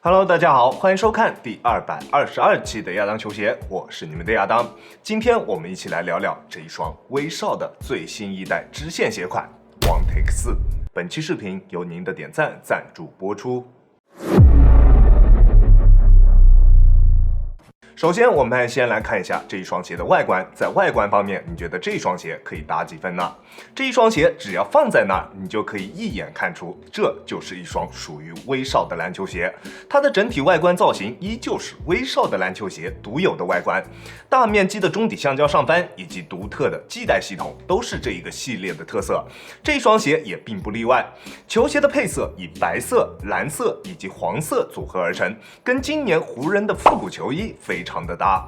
Hello， 大家好，欢迎收看第222期的亚当球鞋，我是你们的亚当。今天我们一起来聊聊这一双威少的最新一代支线鞋款 One Take 4。本期视频由您的点赞赞助播出。首先，我们先来看一下这一双鞋的外观。在外观方面，你觉得这一双鞋可以打几分呢？这一双鞋只要放在那儿，你就可以一眼看出，这就是一双属于威少的篮球鞋。它的整体外观造型依旧是威少的篮球鞋独有的外观，大面积的中底橡胶上帆以及独特的系带系统都是这一个系列的特色。这一双鞋也并不例外。球鞋的配色以白色、蓝色以及黄色组合而成，跟今年湖人的复古球衣非常的搭。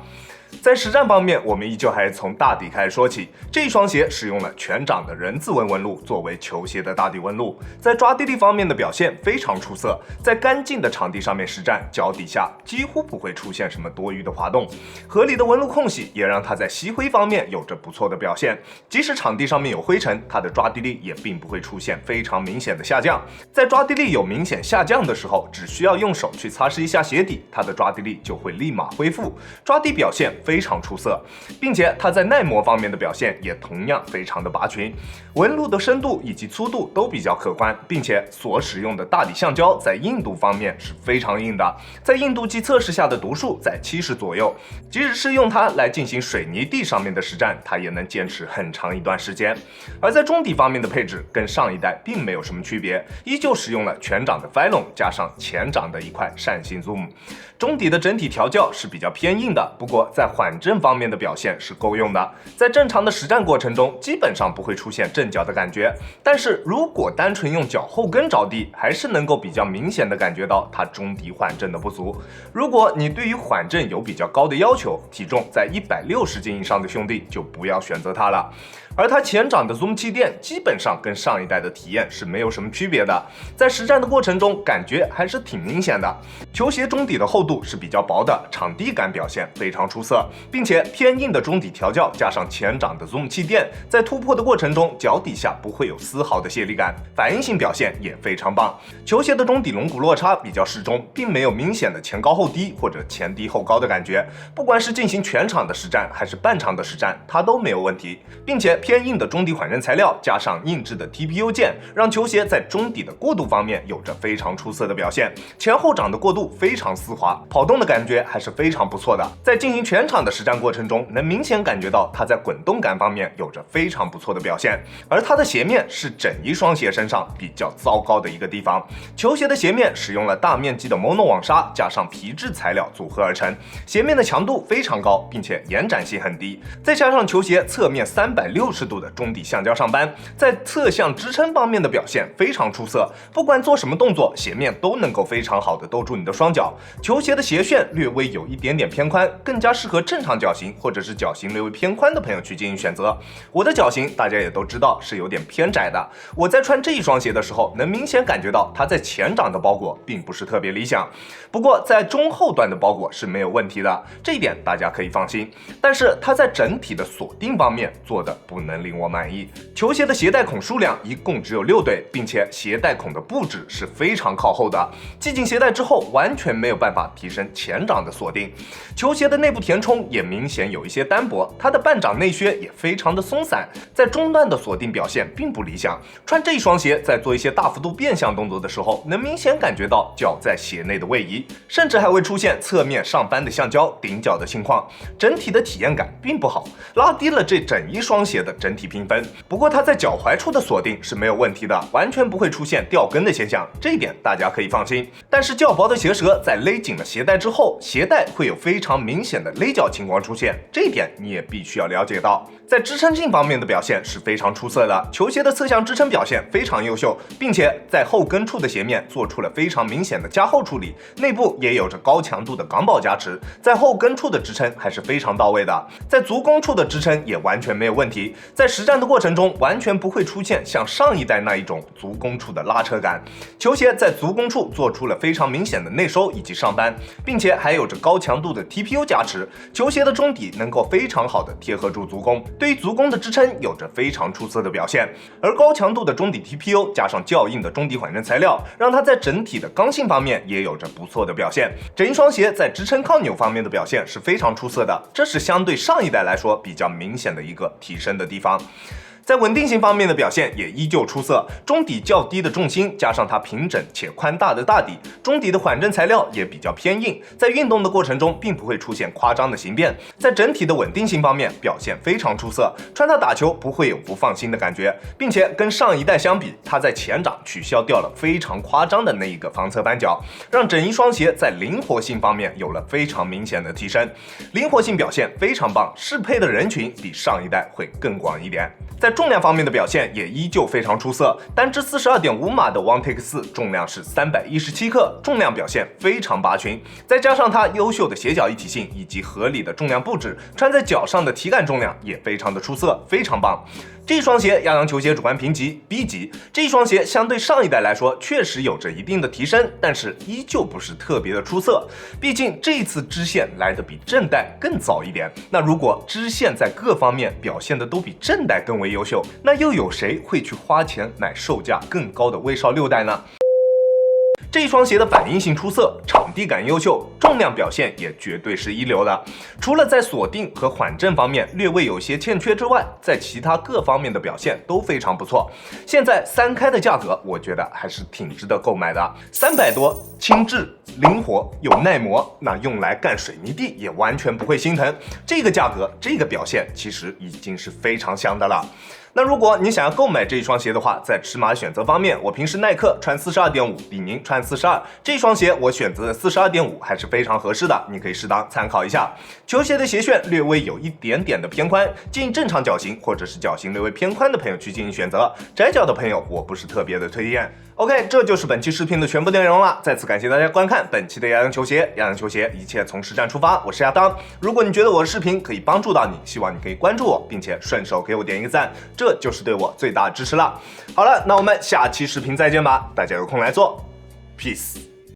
在实战方面，我们依旧还是从大底开始说起。这一双鞋使用了全掌的人字纹纹路作为球鞋的大底纹路，在抓地力方面的表现非常出色。在干净的场地上面实战，脚底下几乎不会出现什么多余的滑动，合理的纹路空隙也让它在吸灰方面有着不错的表现。即使场地上面有灰尘，它的抓地力也并不会出现非常明显的下降。在抓地力有明显下降的时候，只需要用手去擦拭一下鞋底，它的抓地力就会立马恢复，抓地表现非常出色，并且它在耐磨方面的表现也同样非常的拔群，纹路的深度以及粗度都比较可观，并且所使用的大底橡胶在硬度方面是非常硬的，在硬度计测试下的读数在70左右，即使是用它来进行水泥地上面的实战，它也能坚持很长一段时间。而在中底方面的配置跟上一代并没有什么区别，依旧使用了全掌的 Phylon 加上前掌的一块扇形 Zoom， 中底的整体调教是比较偏硬的，不过在缓震方面的表现是够用的，在正常的实战过程中基本上不会出现震脚的感觉，但是如果单纯用脚后跟着地，还是能够比较明显的感觉到它中底缓震的不足。如果你对于缓震有比较高的要求，体重在160斤以上的兄弟就不要选择它了。而它前掌的 Zoom 气垫基本上跟上一代的体验是没有什么区别的，在实战的过程中感觉还是挺明显的。球鞋中底的厚度是比较薄的，场地感表现非常出色，并且偏硬的中底调教加上前掌的 Zoom 气垫，在突破的过程中脚底下不会有丝毫的泄力感，反应性表现也非常棒。球鞋的中底龙骨落差比较适中，并没有明显的前高后低或者前低后高的感觉，不管是进行全场的实战还是半场的实战，它都没有问题，并且偏硬的中底缓震材料加上硬质的 TPU 键，让球鞋在中底的过渡方面有着非常出色的表现，前后掌的过渡非常丝滑，跑动的感觉还是非常不错的。在进行全场的实战过程中，能明显感觉到它在滚动感方面有着非常不错的表现。而它的鞋面是整一双鞋身上比较糟糕的一个地方，球鞋的鞋面使用了大面积的 mono 网纱加上皮质材料组合而成，鞋面的强度非常高，并且延展性很低，再加上球鞋侧面360度的中底橡胶上扳，在侧向支撑方面的表现非常出色，不管做什么动作，鞋面都能够非常好的兜住你的双脚。球鞋的鞋楦略微有一点点偏宽，更加适合正常脚型或者是脚型略微偏宽的朋友去进行选择。我的脚型大家也都知道是有点偏窄的，我在穿这一双鞋的时候，能明显感觉到它在前掌的包裹并不是特别理想，不过在中后段的包裹是没有问题的，这一点大家可以放心。但是它在整体的锁定方面做的不能令我满意。球鞋的鞋带孔数量一共只有6对，并且鞋带孔的布置是非常靠后的，系紧鞋带之后完全没有办法提升前掌的锁定。球鞋的内部填充也明显有一些单薄，它的半掌内靴也非常的松散，在中段的锁定表现并不理想。穿这一双鞋在做一些大幅度变向动作的时候，能明显感觉到脚在鞋内的位移，甚至还会出现侧面上扳的橡胶顶脚的情况，整体的体验感并不好，拉低了这整一双鞋的整体评分。不过它在脚踝处的锁定是没有问题的，完全不会出现掉跟的现象，这一点大家可以放心。但是较薄的鞋舌在勒紧了鞋带之后，鞋带会有非常明显的勒脚情况出现，这一点你也必须要了解到。在支撑性方面的表现是非常出色的，球鞋的侧向支撑表现非常优秀，并且在后跟处的鞋面做出了非常明显的加厚处理，内部也有着高强度的钢镚加持，在后跟处的支撑还是非常到位的，在足弓处的支撑也完全没有问题，在实战的过程中完全不会出现像上一代那一种足弓处的拉扯感。球鞋在足弓处做出了非常明显的内收以及上扳，并且还有着高强度的 TPU 加持，球鞋的中底能够非常好的贴合住足弓，对于足弓的支撑有着非常出色的表现。而高强度的中底 TPU 加上较硬的中底缓震材料，让它在整体的刚性方面也有着不错的表现。整一双鞋在支撑抗扭方面的表现是非常出色的，这是相对上一代来说比较明显的一个提升的地方。在稳定性方面的表现也依旧出色，中底较低的重心加上它平整且宽大的大底，中底的缓震材料也比较偏硬，在运动的过程中并不会出现夸张的形变，在整体的稳定性方面表现非常出色，穿它打球不会有不放心的感觉，并且跟上一代相比，它在前掌取消掉了非常夸张的那一个防侧扳脚，让整一双鞋在灵活性方面有了非常明显的提升，灵活性表现非常棒，适配的人群比上一代会更广一点。在重量方面的表现也依旧非常出色，单支42.5码的 OneTake 4重量是317克，重量表现非常拔群，再加上它优秀的鞋脚一体性以及合理的重量布置，穿在脚上的体感重量也非常的出色，非常棒。这双鞋亚当球鞋主观评级 B 级，这双鞋相对上一代来说确实有着一定的提升，但是依旧不是特别的出色，毕竟这一次支线来得比正代更早一点。那如果支线在各方面表现的都比正代更为优秀，那又有谁会去花钱买售价更高的威少6代呢？这一双鞋的反应性出色，场地感优秀，重量表现也绝对是一流的。除了在锁定和缓震方面略微有些欠缺之外，在其他各方面的表现都非常不错。现在3开的价格，我觉得还是挺值得购买的。300多，轻质、灵活又耐磨，那用来干水泥地也完全不会心疼。这个价格，这个表现，其实已经是非常香的了。那如果你想要购买这一双鞋的话，在尺码选择方面，我平时耐克穿42.5，李宁穿42，这双鞋我选择的42.5还是非常合适的，你可以适当参考一下。球鞋的鞋楦略微有一点点的偏宽，建议正常脚型或者是脚型略微偏宽的朋友去进行选择，窄脚的朋友我不是特别的推荐。OK， 这就是本期视频的全部内容了。再次感谢大家观看本期的亚当球鞋。亚当球鞋，一切从实战出发。我是亚当。如果你觉得我的视频可以帮助到你，希望你可以关注我，并且顺手给我点一个赞，这就是对我最大的支持了。好了，那我们下期视频再见吧。大家有空来做 ，peace。